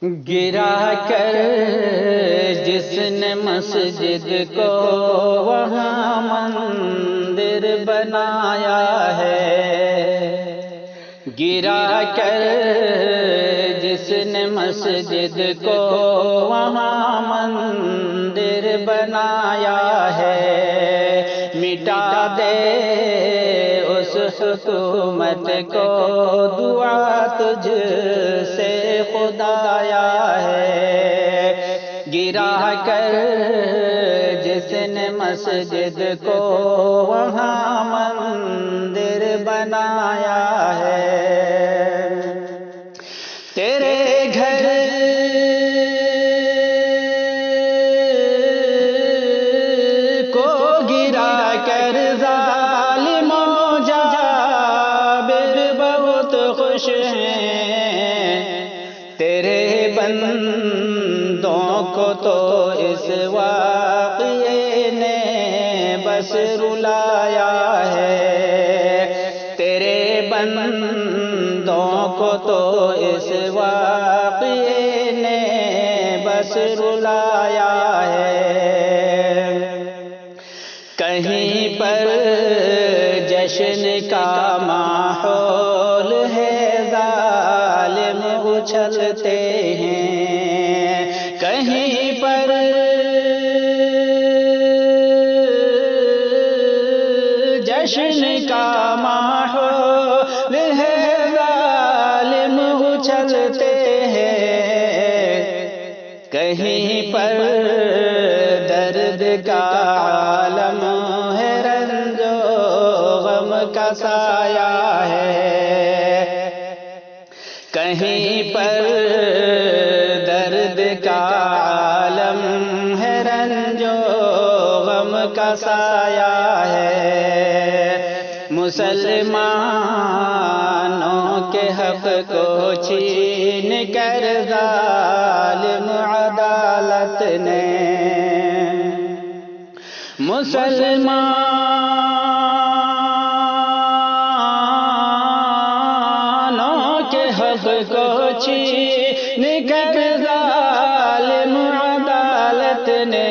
گرا کر جس نے مسجد کو وہاں مندر بنایا ہے، گرا کر جس نے مسجد کو وہاں مندر بنایا ہے، مٹا دے اس حکومت کو دعا تجھ سے خدایا ہے، گرا کر جس نے مسجد کو وہاں مندر بنایا ہے، تیرے گھر کو گرا کر ظالم و جابر بہت خوش ہیں، تیرے بندوں کو تو اس واقعے نے بس رلایا ہے، تیرے بندوں کو تو اس واقعے نے بس رلایا ہے، کہیں پر جشن کا ماحول ہے ظالم اچھلتے ہیں، کہیں پر جشن کا ماحول ہے ظالم اچھلتے ہیں، کہیں پر درد کا عالم ہے، رنج و غم کا سایہ ہے، کہیں پر درد کا عالم ہے، رنج و غم کا سایہ ہے، مسلمانوں کے حق کو چھین کر ظالم عدالت نے، مسلمانوں کے حق کو چھین کر ظالم عدالت نے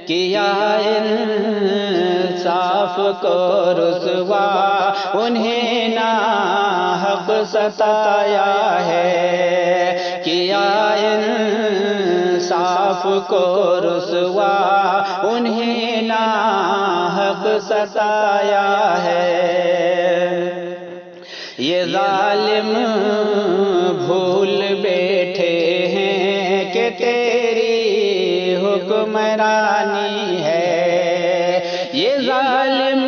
کیا انصاف کو رسوا، انہیں ناحق ستایا ہے، کیا انصاف کو رسوا، انہیں ناحق ستایا ہے، یہ ظالم بھول بیٹھے ہیں کہ تیری حکمرانی ہے، یہ ظالم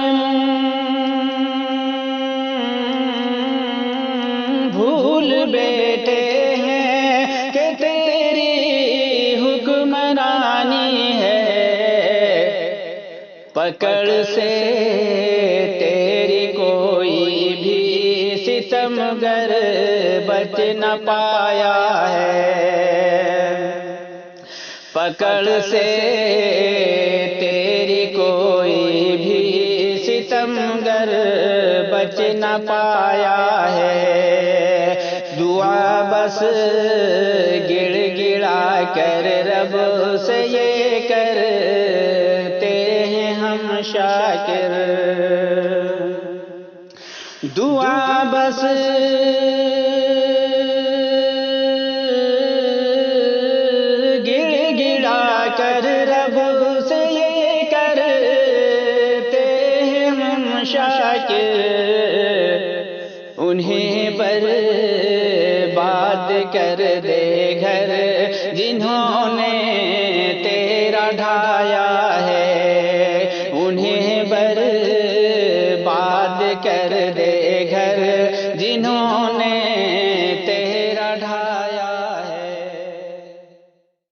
بھول بیٹھے ہیں کہ تیری حکمرانی ہے، پکڑ سے تیری کوئی بھی ستمگر بچ نہ پایا ہے، پکڑ سے تیری کوئی بھی ستمگر بچ نہ پایا ہے، دعا بس گڑ گڑا کر رب سے یہ کرتے ہیں ہم شاکر، دعا بس گڑ گڑا کر رب سے یہ کرتے ہیں ہم شاکر، انہیں برباد کر دے گھر جنہوں نے تیرا ڈھایا ہے، انہیں برباد کر دے گھر جنہوں نے